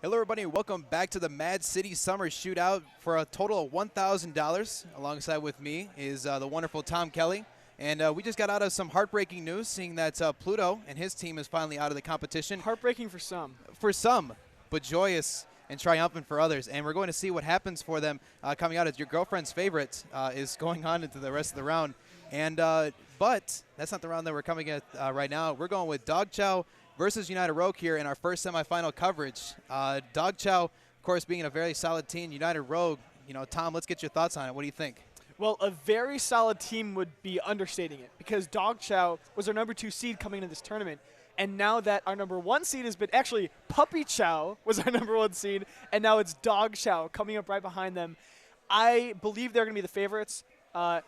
Hello, everybody, and welcome back to the Mad City Summer Shootout for a total of $1,000. Alongside with me is the wonderful Tom Kelly. And we just got out of some heartbreaking news, seeing that Pluto and his team is finally out of the competition. Heartbreaking for some. For some, but joyous and triumphant for others. And we're going to see what happens for them coming out as your girlfriend's favorite is going on into the rest of the round. And but that's not the round that we're coming at right now. We're going with Dog Chow versus United Rogue here in our first semifinal coverage. Dog Chow, of course, being a very solid team. United Rogue, Tom, let's get your thoughts on it. What do you think? Well, a very solid team would be understating it because Dog Chow was our number 2 seed coming into this tournament. And now that our number 1 seed has been, actually, Puppy Chow was our number 1 seed, and now it's Dog Chow coming up right behind them. I believe they're going to be the favorites,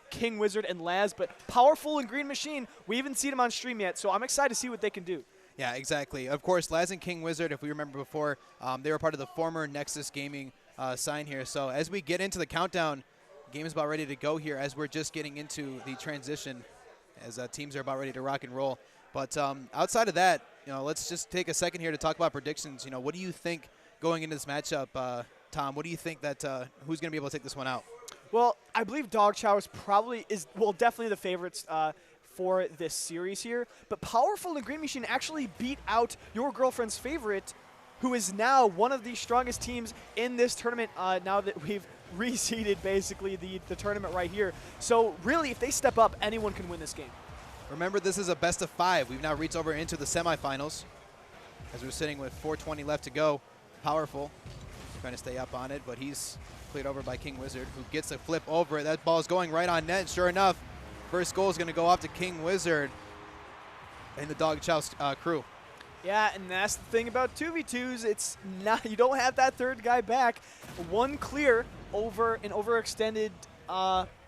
King Wizard and Laz, but Powerful and Green Machine, we haven't seen them on stream yet, so I'm excited to see what they can do. Yeah, exactly. Of course, Laz and King Wizard, if we remember before, they were part of the former Nexus Gaming sign here. So as we get into the countdown, the game is about ready to go here as we're just getting into the transition as teams are about ready to rock and roll. But outside of that, let's just take a second here to talk about predictions. What do you think going into this matchup, Tom? What do you think that who's going to be able to take this one out? Well, I believe Dog Chow definitely the favorites for this series here. But Powerful and Green Machine actually beat out your girlfriend's favorite, who is now one of the strongest teams in this tournament now that we've reseeded basically the tournament right here. So really, if they step up, anyone can win this game. Remember, this is a best of 5. We've now reached over into the semifinals as we're sitting with 4:20 left to go. Powerful trying to stay up on it, but he's played over by King Wizard, who gets a flip over it. That ball's going right on net. Sure enough, first goal is going to go off to King Wizard and the Dog Chow crew. Yeah, and that's the thing about 2v2s. It's not, you don't have that third guy back. One clear over an overextended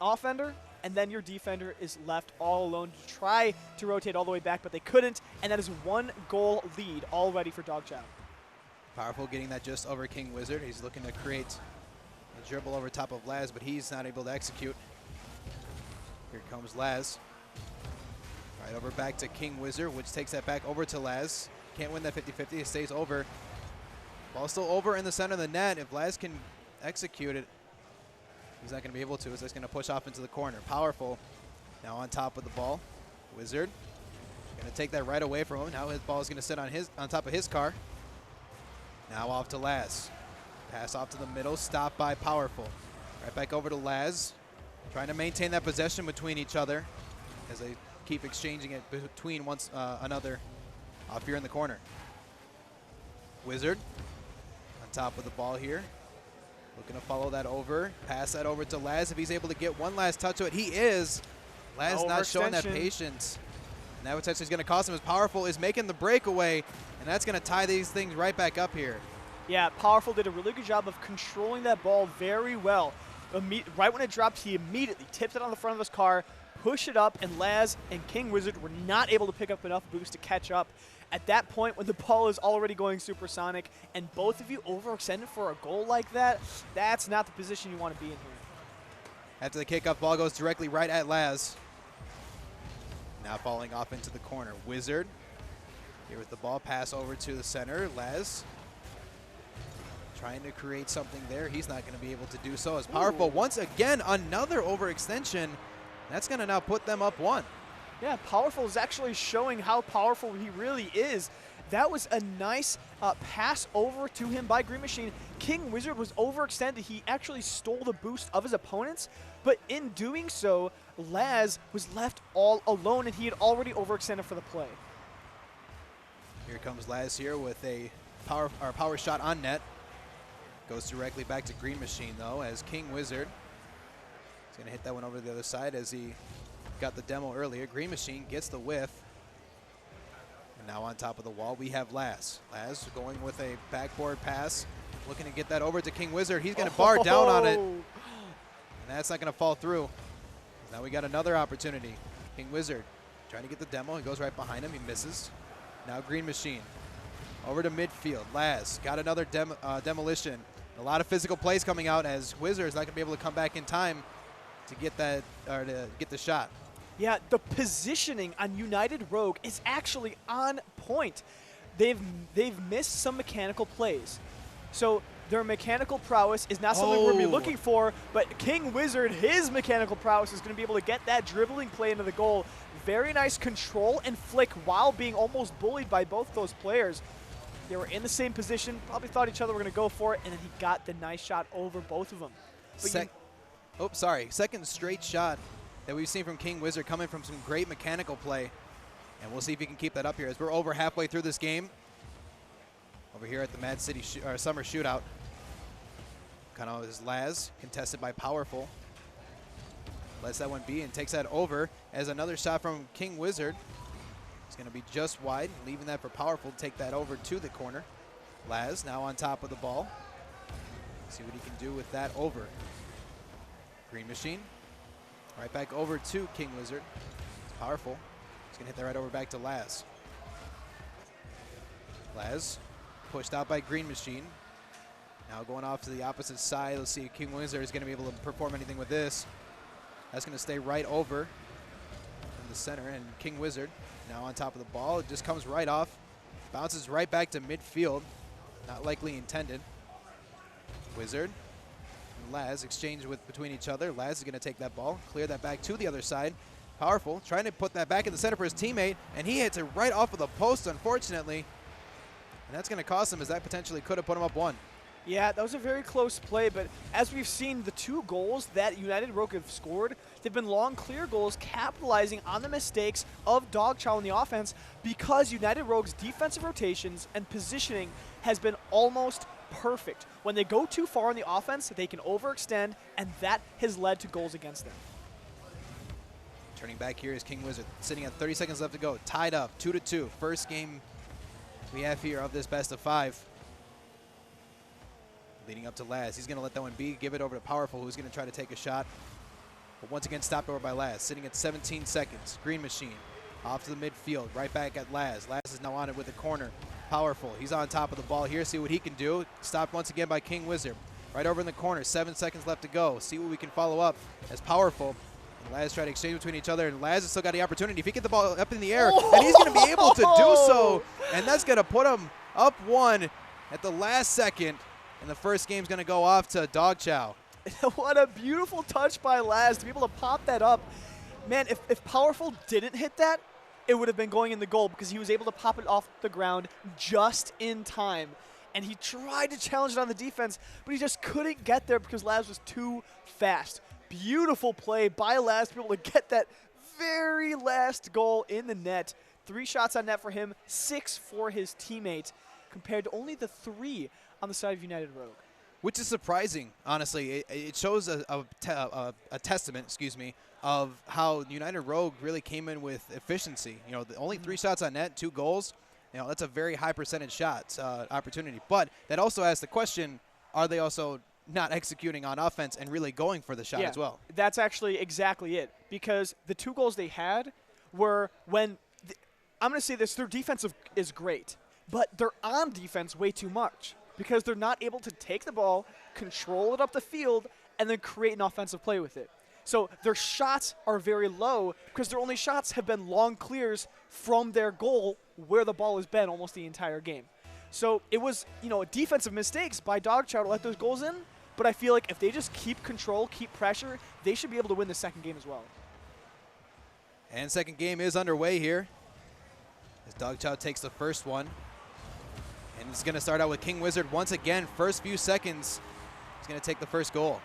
offender, and then your defender is left all alone to try to rotate all the way back, but they couldn't, and that is 1 goal lead already for Dog Chow. Powerful getting that just over King Wizard. He's looking to create a dribble over top of Laz, but he's not able to execute. Here comes Laz. Right over back to King Wizard, which takes that back over to Laz. Can't win that 50-50. It stays over. Ball still over in the center of the net. If Laz can execute it, he's not going to be able to. It's just going to push off into the corner. Powerful now on top of the ball. Wizard going to take that right away from him. Now his ball is going to sit on top of his car. Now off to Laz. Pass off to the middle. Stopped by Powerful. Right back over to Laz. Trying to maintain that possession between each other as they keep exchanging it between another off here in the corner. Wizard on top of the ball here. Looking to follow that over. Pass that over to Laz if he's able to get one last touch to it. He is. Laz not showing that patience. And that potentially is going to cost him as Powerful is making the breakaway, and that's going to tie these things right back up here. Yeah, Powerful did a really good job of controlling that ball very well. Right when it dropped, he immediately tipped it on the front of his car, pushed it up, and Laz and King Wizard were not able to pick up enough boost to catch up. At that point, when the ball is already going supersonic, and both of you overextended for a goal like that, that's not the position you want to be in here. After the kickoff, ball goes directly right at Laz. Now falling off into the corner. Wizard here with the ball, pass over to the center. Laz trying to create something there. He's not going to be able to do so. As Powerful, once again, another overextension. That's going to now put them up 1. Yeah, Powerful is actually showing how powerful he really is. That was a nice pass over to him by Green Machine. King Wizard was overextended. He actually stole the boost of his opponents, but in doing so, Laz was left all alone, and he had already overextended for the play. Here comes Laz here with a power shot on net. Goes directly back to Green Machine, though, as King Wizard is going to hit that one over to the other side as he got the demo earlier. Green Machine gets the whiff. And now on top of the wall, we have Laz. Laz going with a backboard pass, looking to get that over to King Wizard. He's going to bar down on it, and that's not going to fall through. Now we got another opportunity. King Wizard trying to get the demo. He goes right behind him. He misses. Now Green Machine over to midfield. Laz got another demolition. A lot of physical plays coming out as Wizard is not going to be able to come back in time to get that or to get the shot. Yeah, the positioning on United Rogue is actually on point. They've missed some mechanical plays. So their mechanical prowess is not something we're going to be looking for, but King Wizard, his mechanical prowess is going to be able to get that dribbling play into the goal. Very nice control and flick while being almost bullied by both those players. They were in the same position, probably thought each other were going to go for it, and then he got the nice shot over both of them. Second straight shot that we've seen from King Wizard coming from some great mechanical play. And we'll see if he can keep that up here as we're over halfway through this game. Over here at the Mad City Summer Shootout. Kind of is Laz, contested by Powerful. Lets that one be and takes that over as another shot from King Wizard. It's going to be just wide, leaving that for Powerful to take that over to the corner. Laz now on top of the ball. See what he can do with that over. Green Machine. Right back over to King Wizard. It's Powerful. He's going to hit that right over back to Laz. Laz pushed out by Green Machine. Now going off to the opposite side. Let's see if King Wizard is going to be able to perform anything with this. That's going to stay right over in the center. And King Wizard now on top of the ball. It just comes right off. Bounces right back to midfield. Not likely intended. Wizard and Laz exchange between each other. Laz is going to take that ball, clear that back to the other side. Powerful, trying to put that back in the center for his teammate, and he hits it right off of the post, unfortunately. And that's going to cost him, as that potentially could have put him up one. Yeah, that was a very close play, but as we've seen, the two goals that United Rogue have scored, they've been long, clear goals, capitalizing on the mistakes of Dog Chow in the offense, because United Rogue's defensive rotations and positioning has been almost perfect. When they go too far on the offense, they can overextend, and that has led to goals against them. Turning back here is King Wizard, sitting at 30 seconds left to go, tied up, 2-2. First game we have here of this best of 5. Leading up to Laz. He's going to let that one be, give it over to Powerful, who's going to try to take a shot. But once again, stopped over by Laz, sitting at 17 seconds. Green Machine off to the midfield, right back at Laz. Laz is now on it with the corner. Powerful, he's on top of the ball here, see what he can do. Stopped once again by King Wizard. Right over in the corner, 7 seconds left to go. See what we can follow up as Powerful and Laz try to exchange between each other, and Laz has still got the opportunity. If he get the ball up in the air, and he's going to be able to do so, and that's going to put him up 1 at the last second. And the first game's going to go off to Dog Chow. What a beautiful touch by Laz to be able to pop that up. Man, if Powerful didn't hit that, it would have been going in the goal, because he was able to pop it off the ground just in time. And he tried to challenge it on the defense, but he just couldn't get there because Laz was too fast. Beautiful play by Laz to be able to get that very last goal in the net. 3 shots on net for him, 6 for his teammate, compared to only the 3 on the side of United Rogue. Which is surprising, honestly. It shows a testament, of how United Rogue really came in with efficiency. You know, only 3 shots on net, 2 goals. You know, that's a very high percentage shots opportunity. But that also asks the question, are they also not executing on offense and really going for the shot as well? That's actually exactly it. Because the 2 goals they had were when, I'm going to say this, their defense is great, but they're on defense way too much, because they're not able to take the ball, control it up the field, and then create an offensive play with it. So their shots are very low because their only shots have been long clears from their goal where the ball has been almost the entire game. So it was, defensive mistakes by Dog Chow to let those goals in, but I feel like if they just keep control, keep pressure, they should be able to win the second game as well. And second game is underway here as Dog Chow takes the first one. And it's going to start out with King Wizard once again. First few seconds, he's going to take the first goal.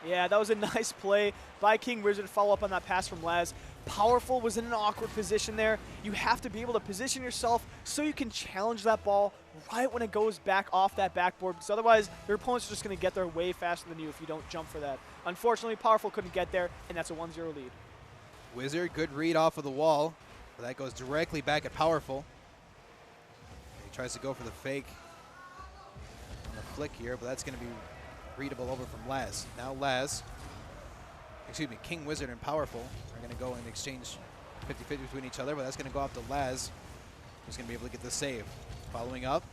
Yeah, that was a nice play by King Wizard to follow up on that pass from Laz. Powerful was in an awkward position there. You have to be able to position yourself so you can challenge that ball right when it goes back off that backboard, because otherwise your opponents are just going to get there way faster than you if you don't jump for that. Unfortunately, Powerful couldn't get there, and that's a 1-0 lead. Wizard, good read off of the wall, but that goes directly back at Powerful. He tries to go for the fake on the flick here, but that's going to be readable over from Laz. Now King Wizard and Powerful are going to go and exchange 50-50 between each other, but that's going to go off to Laz, who's going to be able to get the save. Following up,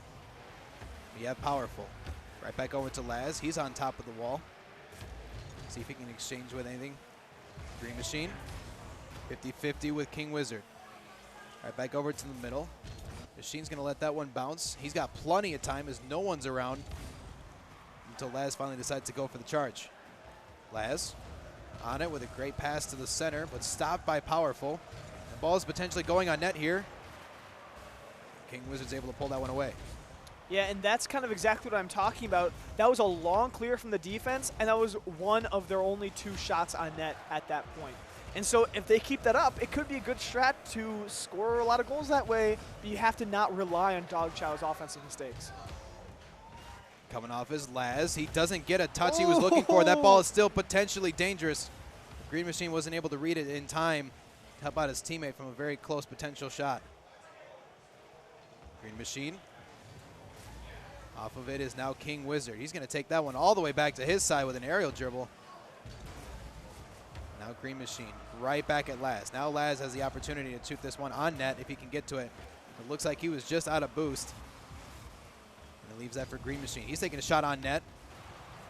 we have Powerful. Right back over to Laz. He's on top of the wall. See if he can exchange with anything. Green Machine. 50-50 with King Wizard. Right back over to the middle. Machine's going to let that one bounce. He's got plenty of time as no one's around until Laz finally decides to go for the charge. Laz on it with a great pass to the center, but stopped by Powerful. The ball is potentially going on net here. King Wizard's able to pull that one away. Yeah, and that's kind of exactly what I'm talking about. That was a long clear from the defense, and that was one of their only 2 shots on net at that point. And so if they keep that up, it could be a good strat to score a lot of goals that way, but you have to not rely on Dog Chow's offensive mistakes. Coming off is Laz. He doesn't get a touch he was looking for. That ball is still potentially dangerous. Green Machine wasn't able to read it in time to help out his teammate from a very close potential shot. Green Machine. Off of it is now King Wizard. He's going to take that one all the way back to his side with an aerial dribble. Now Green Machine right back at Laz. Now Laz has the opportunity to shoot this one on net if he can get to it. It looks like he was just out of boost. And it leaves that for Green Machine. He's taking a shot on net.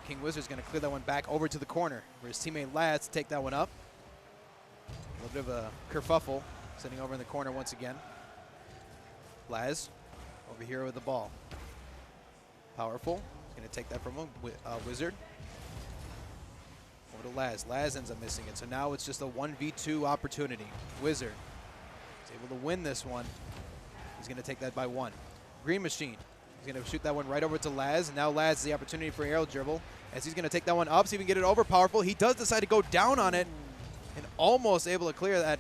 King Wizard's going to clear that one back over to the corner for his teammate Laz to take that one up. A little bit of a kerfuffle sitting over in the corner once again. Laz over here with the ball. Powerful. He's going to take that from him. Wizard. Over to Laz. Laz ends up missing it. So now it's just a 1v2 opportunity. Wizard is able to win this one. He's going to take that by 1. Green Machine. He's going to shoot that one right over to Laz. And now Laz has the opportunity for an aerial dribble as he's going to take that one up, see if he can get it over. Powerful. He does decide to go down on it and almost able to clear that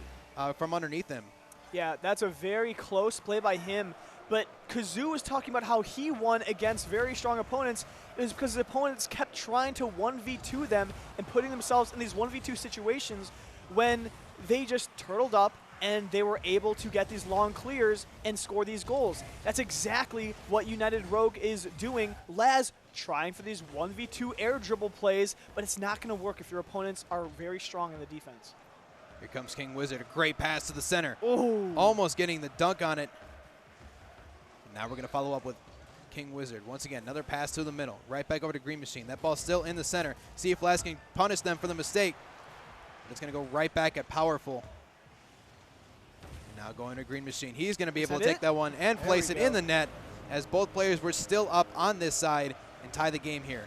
from underneath him. Yeah, that's a very close play by him. But Kazoo was talking about how he won against very strong opponents. It was because the opponents kept trying to 1v2 them and putting themselves in these 1v2 situations when they just turtled up and they were able to get these long clears and score these goals. That's exactly what United Rogue is doing. Laz trying for these 1v2 air dribble plays, but it's not going to work if your opponents are very strong in the defense. Here comes King Wizard, a great pass to the center. Ooh. Almost getting the dunk on it. Now we're going to follow up with King Wizard. Once again, another pass to the middle. Right back over to Green Machine. That ball's still in the center. See if Laz can punish them for the mistake. But it's going to go right back at Powerful. Now going to Green Machine. He's going to be able to take that one and place it in the net as both players were still up on this side and tie the game here.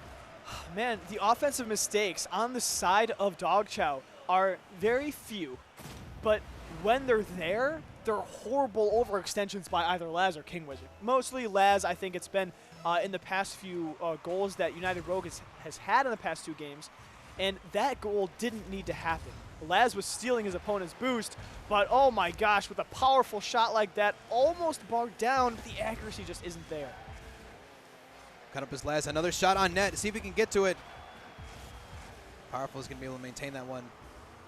Man, the offensive mistakes on the side of Dog Chow are very few. But when they're there, they're horrible overextensions by either Laz or King Wizard. Mostly Laz. I think it's been in the past few goals that United Rogue has had in the past 2 games, and that goal didn't need to happen. Laz was stealing his opponent's boost, but oh my gosh, with a powerful shot like that, almost bogged down, but the accuracy just isn't there. Cut up his Laz. Another shot on net. See if he can get to it. Powerful is going to be able to maintain that one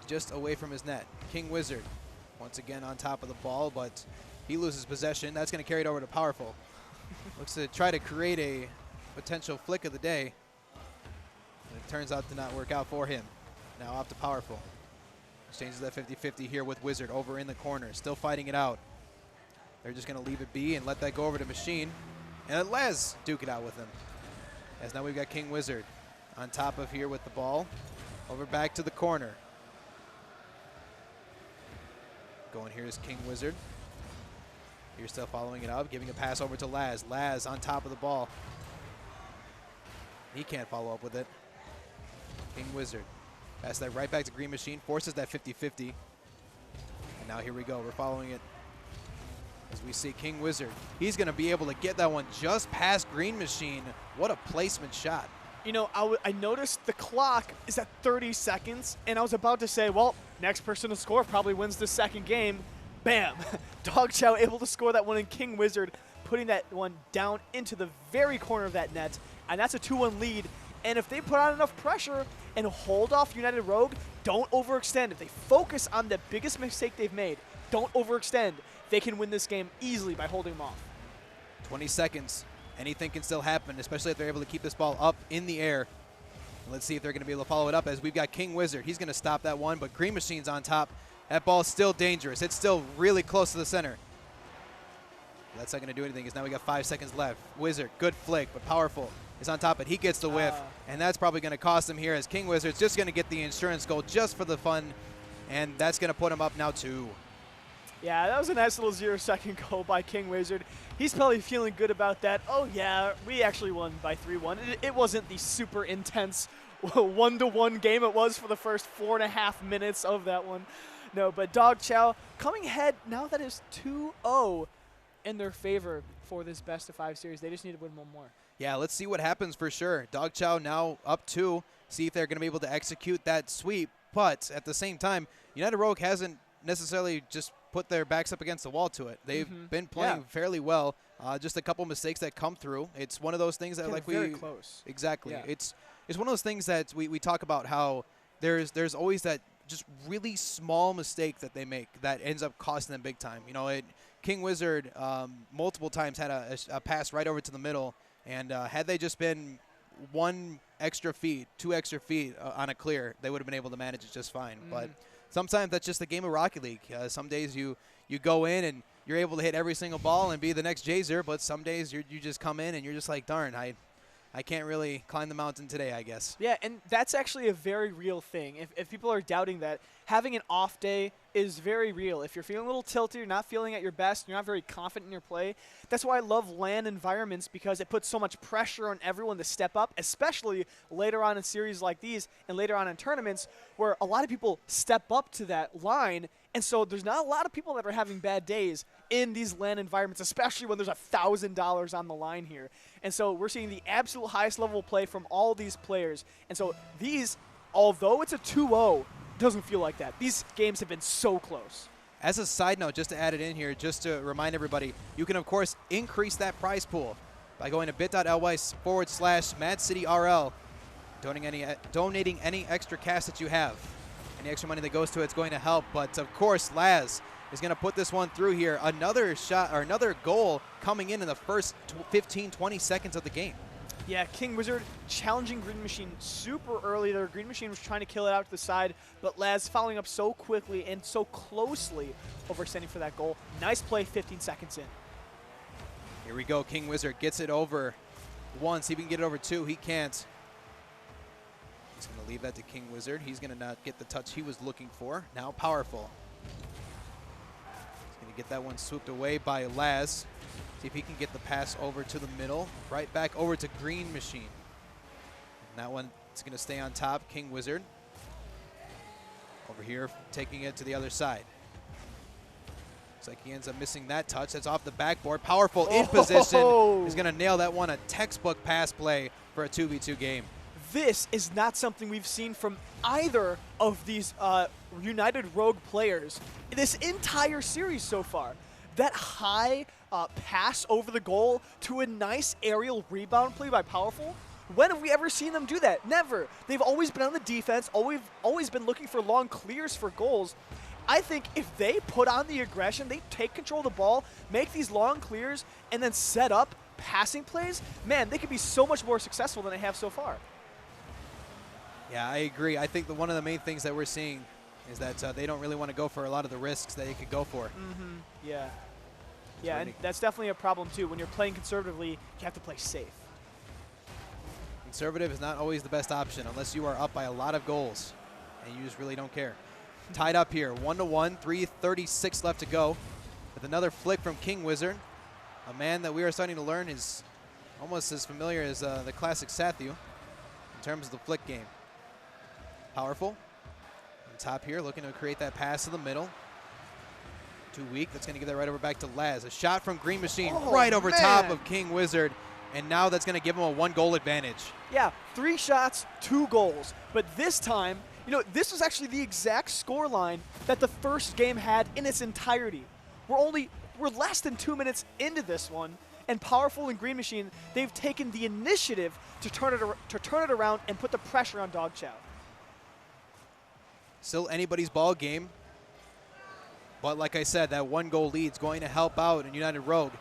just away from his net. King Wizard once again on top of the ball, but he loses possession. That's going to carry it over to Powerful. Looks to try to create a potential flick of the day. And it turns out to not work out for him. Now off to Powerful. Exchanges that 50-50 here with Wizard over in the corner. Still fighting it out. They're just going to leave it be and let that go over to Machine. And let Laz duke it out with him. As now we've got King Wizard on top of here with the ball. Over back to the corner. Going here is King Wizard. Here still following it up, giving a pass over to Laz. Laz on top of the ball. He can't follow up with it. King Wizard. Pass that right back to Green Machine. Forces that 50-50. And now here we go. We're following it as we see King Wizard. He's going to be able to get that one just past Green Machine. What a placement shot. You know, I noticed the clock is at 30 seconds, and I was about to say, well, next person to score probably wins the second game. Bam! Dog Chow able to score that one, and King Wizard putting that one down into the very corner of that net, and that's a 2-1 lead. And if they put on enough pressure and hold off United Rogue, don't overextend. If they focus on the biggest mistake they've made, don't overextend, they can win this game easily by holding them off. 20 seconds. Anything can still happen, especially if they're able to keep this ball up in the air. Let's see if they're going to be able to follow it up as we've got King Wizard. He's going to stop that one, but Green Machine's on top. That ball's still dangerous. It's still really close to the center. That's not going to do anything because now we got 5 seconds left. Wizard, good flick, but Powerful is on top, but he gets the whiff, and that's probably going to cost him here as King Wizard's just going to get the insurance goal just for the fun, and that's going to put him up now 2. Yeah, that was a nice little 0-second goal by King Wizard. He's probably feeling good about that. Oh yeah, we actually won by 3-1. It wasn't the super intense 1-to-1 game it was for the first 4.5 minutes of that one. No, but Dog Chow coming ahead now that is 2-0 in their favor for this best-of-5 series. They just need to win one more. Yeah, let's see what happens for sure. Dog Chow now up 2. See if they're going to be able to execute that sweep. But at the same time, United Rogue hasn't necessarily just put their backs up against the wall to it. They've been playing fairly well. Just a couple mistakes that come through. It's one of those things that very close. Exactly. Yeah. It's one of those things that we talk about how there's always that just really small mistake that they make that ends up costing them big time. You know, King Wizard multiple times had a pass right over to the middle, and had they just been 1 extra feet, 2 extra feet on a clear, they would have been able to manage it just fine. But sometimes that's just the game of Rocket League. Some days you go in and you're able to hit every single ball and be the next Jazer, but some days you just come in and you're just like, darn, I can't really climb the mountain today, I guess. Yeah, and that's actually a very real thing. If people are doubting that, having an off day is very real. If you're feeling a little tilted, you're not feeling at your best, you're not very confident in your play, that's why I love LAN environments, because it puts so much pressure on everyone to step up, especially later on in series like these and later on in tournaments where a lot of people step up to that line. And so there's not a lot of people that are having bad days in these LAN environments, especially when there's $1,000 on the line here. And so we're seeing the absolute highest level of play from all these players. And so these, although it's a 2-0, doesn't feel like that. These games have been so close. As a side note, just to add it in here, just to remind everybody, you can, of course, increase that prize pool by going to bit.ly/MadCityRL, donating any extra cash that you have. Any extra money that goes to it's going to help. But, of course, Laz is going to put this one through here. Another shot or another goal coming in the first 15, 20 seconds of the game. Yeah, King Wizard challenging Green Machine super early there. Green Machine was trying to kill it out to the side, but Laz following up so quickly and so closely overextending for that goal. Nice play 15 seconds in. Here we go. King Wizard gets it over 1. See if he can get it over 2. He can't. He's going to leave that to King Wizard. He's going to not get the touch he was looking for. Now Powerful. He's going to get that one swooped away by Laz. See if he can get the pass over to the middle. Right back over to Green Machine. And that one is going to stay on top. King Wizard. Over here, taking it to the other side. Looks like he ends up missing that touch. That's off the backboard. Powerful in position. He's going to nail that one. A textbook pass play for a 2v2 game. This is not something we've seen from either of these United Rogue players this entire series so far. That high pass over the goal to a nice aerial rebound play by Powerful. When have we ever seen them do that? Never. They've always been on the defense, always been looking for long clears for goals. I think if they put on the aggression, they take control of the ball, make these long clears, and then set up passing plays, man, they could be so much more successful than they have so far. Yeah, I agree. I think one of the main things that we're seeing is that they don't really want to go for a lot of the risks that they could go for. Yeah. Yeah, and that's definitely a problem, too. When you're playing conservatively, you have to play safe. Conservative is not always the best option unless you are up by a lot of goals, and you just really don't care. Tied up here, 1-1, 3:36 left to go. With another flick from King Wizard, a man that we are starting to learn is almost as familiar as the classic Sathu in terms of the flick game. Powerful. On top here, looking to create that pass to the middle. Too weak. That's going to give that right over back to Laz. A shot from Green Machine right over top of King Wizard. And now that's going to give him a 1-goal advantage. Yeah, 3 shots, 2 goals. But this time, you know, this was actually the exact score line that the first game had in its entirety. We're less than 2 minutes into this one. And Powerful and Green Machine, they've taken the initiative to turn it around and put the pressure on Dog Chow. Still anybody's ball game. But like I said, that 1-goal lead is going to help out in United Rogue.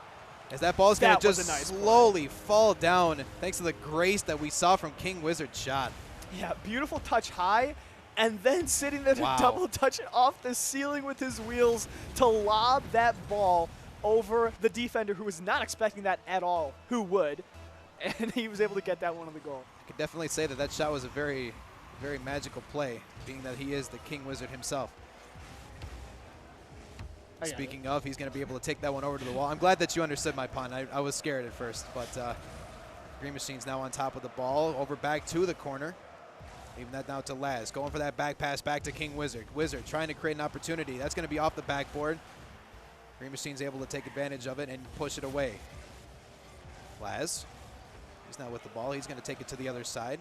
As that ball is going to just slowly fall down thanks to the grace that we saw from King Wizard's shot. Yeah, beautiful touch high, and then sitting there to double touch it off the ceiling with his wheels to lob that ball over the defender who was not expecting that at all, who would. And he was able to get that one on the goal. I could definitely say that that shot was a very, very magical play, being that he is the King Wizard himself. Speaking of, he's going to be able to take that one over to the wall. I'm glad that you understood my pun. I was scared at first, but Green Machine's now on top of the ball, over back to the corner. Leaving that now to Laz. Going for that back pass back to King Wizard. Wizard trying to create an opportunity. That's going to be off the backboard. Green Machine's able to take advantage of it and push it away. Laz, he's not with the ball. He's going to take it to the other side.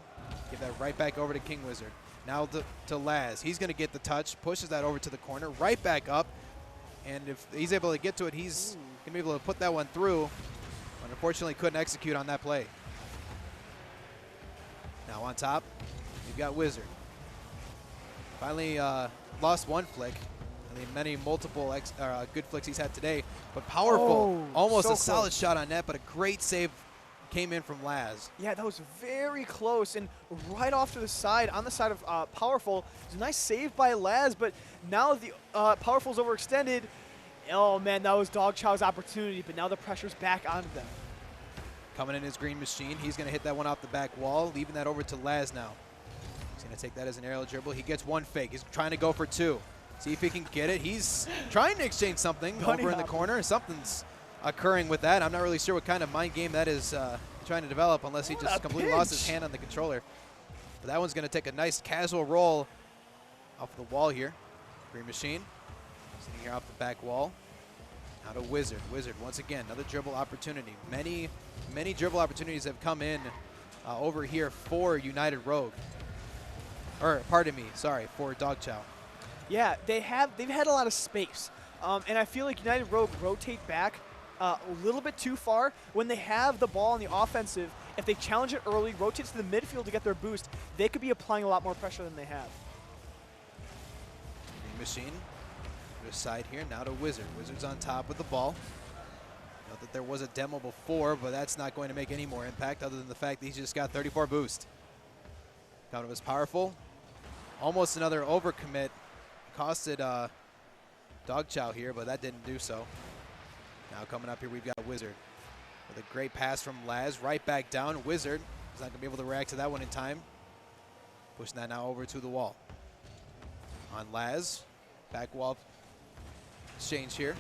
Give that right back over to King Wizard. Now to Laz. He's going to get the touch, pushes that over to the corner, right back up. And if he's able to get to it, he's going to be able to put that one through. But unfortunately, couldn't execute on that play. Now on top, you've got Wizard. Finally lost one flick. I mean, many multiple good flicks he's had today. But powerful, almost so a solid shot on net, but a great save came in from Laz. Yeah, that was very close and right off to the side, on the side of Powerful. It was a nice save by Laz, but now the Powerful's overextended. Oh, man, that was Dog Chow's opportunity, but now the pressure's back onto them. Coming in his Green Machine. He's going to hit that one off the back wall, leaving that over to Laz now. He's going to take that as an aerial dribble. He gets one fake. He's trying to go for two. See if he can get it. He's trying to exchange something over in the corner. Something's occurring with that. I'm not really sure what kind of mind game that is trying to develop unless he just completely lost his hand on the controller. But that one's going to take a nice casual roll off the wall here. Green Machine sitting here off the back wall. Now to Wizard. Wizard, once again, another dribble opportunity. Many dribble opportunities have come in over here for United Rogue. Or, pardon me, sorry, for Dog Chow. Yeah, they've had a lot of space. And I feel like United Rogue rotate back a little bit too far. When they have the ball on the offensive, if they challenge it early, rotate to the midfield to get their boost, they could be applying a lot more pressure than they have. Green Machine, to the side here, now to Wizard. Wizard's on top with the ball. Note that there was a demo before, but that's not going to make any more impact other than the fact that he's just got 34 boost. Counter was powerful. Almost another overcommit. Costed Dog Chow here, but that didn't do so. Now coming up here, we've got Wizard with a great pass from Laz, right back down. Wizard is not going to be able to react to that one in time. Pushing that now over to the wall. On Laz, back wall exchange here.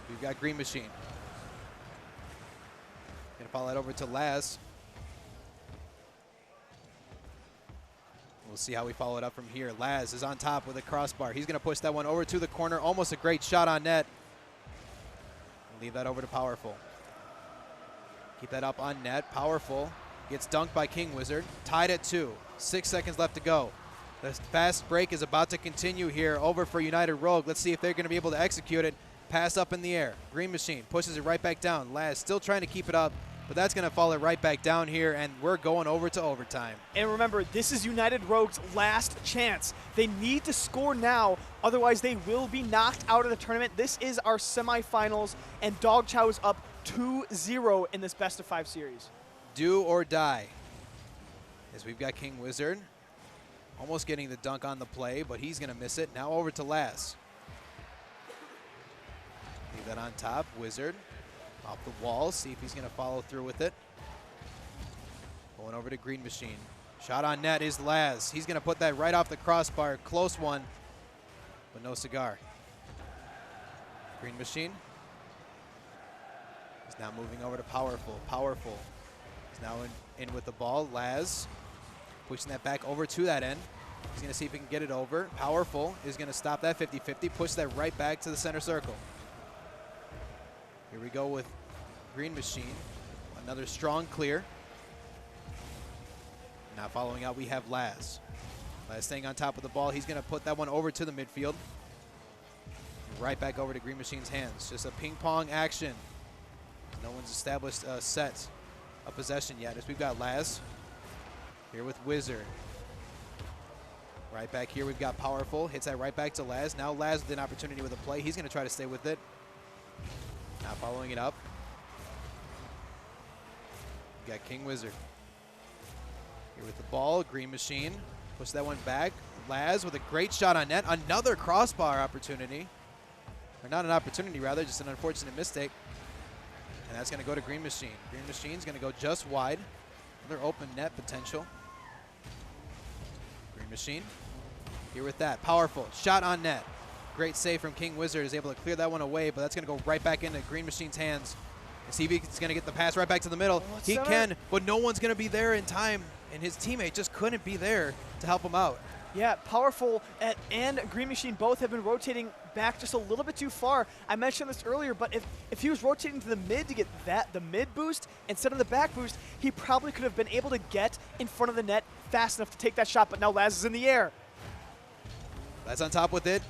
We've got Green Machine. Going to follow that over to Laz. We'll see how we follow it up from here. Laz is on top with a crossbar. He's going to push that one over to the corner. Almost a great shot on net. Leave that over to Powerful. Keep that up on net. Powerful gets dunked by King Wizard. Tied at 2. 6 seconds left to go. The fast break is about to continue here over for United Rogue. Let's see if they're going to be able to execute it. Pass up in the air. Green Machine pushes it right back down. Laz still trying to keep it up, but that's going to fall it right back down here, and we're going over to overtime. And remember, this is United Rogue's last chance. They need to score now, otherwise they will be knocked out of the tournament. This is our semifinals, and Dog Chow is up 2-0 in this best-of-5 series. Do or die. As we've got King Wizard almost getting the dunk on the play, but he's going to miss it. Now over to Laz. Leave that on top. Wizard off the wall, see if he's going to follow through with it. Going over to Green Machine. Shot on net is Laz. He's going to put that right off the crossbar. Close one, but no cigar. Green Machine is now moving over to Powerful. Powerful is now in with the ball. Laz pushing that back over to that end. He's going to see if he can get it over. Powerful is going to stop that 50-50, push that right back to the center circle. Here we go with Green Machine. Another strong clear. Now following out, we have Laz. Laz staying on top of the ball. He's going to put that one over to the midfield. Right back over to Green Machine's hands. Just a ping pong action. No one's established a set of possession yet, as we've got Laz here with Wizard. Right back here, we've got Powerful. Hits that right back to Laz. Now Laz with an opportunity with a play. He's going to try to stay with it. Now following it up. We got King Wizard. Here with the ball, Green Machine. Push that one back. Laz with a great shot on net. Another crossbar opportunity. Or not an opportunity, rather, just an unfortunate mistake. And that's going to go to Green Machine. Green Machine's going to go just wide. Another open net potential. Green Machine. Here with that. Powerful. Shot on net. Great save from King Wizard, is able to clear that one away, but that's going to go right back into Green Machine's hands. And see if he's going to get the pass right back to the middle. He can, but no one's going to be there in time, and his teammate just couldn't be there to help him out. Yeah, Powerful and Green Machine both have been rotating back just a little bit too far. I mentioned this earlier, but if he was rotating to the mid to get the mid boost instead of the back boost, he probably could have been able to get in front of the net fast enough to take that shot, but now Laz is in the air. Laz on top with it.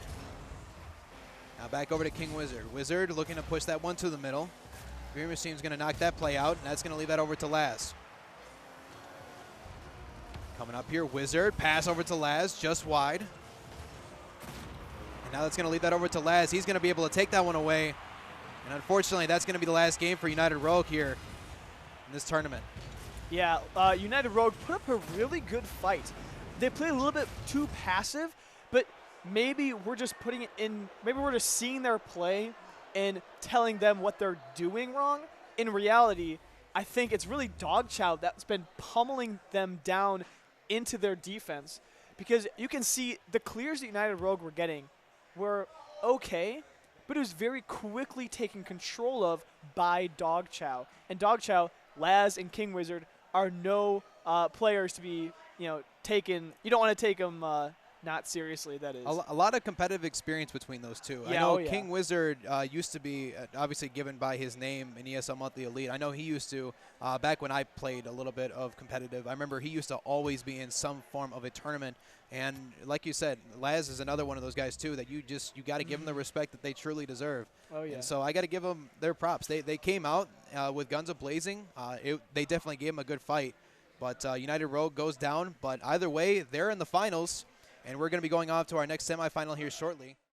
Now back over to King Wizard. Wizard looking to push that one to the middle. Green Machine's going to knock that play out, and that's going to leave that over to Laz. Coming up here, Wizard, pass over to Laz, just wide. And now that's going to leave that over to Laz. He's going to be able to take that one away. And unfortunately, that's going to be the last game for United Rogue here in this tournament. Yeah, United Rogue put up a really good fight. They played a little bit too passive, but maybe we're just putting it in, maybe we're just seeing their play and telling them what they're doing wrong. In reality, I think it's really Dog Chow that's been pummeling them down into their defense, because you can see the clears that United Rogue were getting were okay, but it was very quickly taken control of by Dog Chow. And Dog Chow, Laz, and King Wizard are no players to be, taken. You don't want to take them not seriously, that is. A lot of competitive experience between those two. Yeah, I know yeah. King Wizard used to be obviously given by his name in ESL Monthly Elite. I know he used to, back when I played a little bit of competitive, I remember he used to always be in some form of a tournament. And like you said, Laz is another one of those guys too that you got to give them the respect that they truly deserve. Oh, yeah. And so I got to give them their props. They came out with guns a-blazing. They definitely gave them a good fight. But United Rogue goes down. But either way, they're in the finals. And we're going to be going on to our next semifinal here shortly.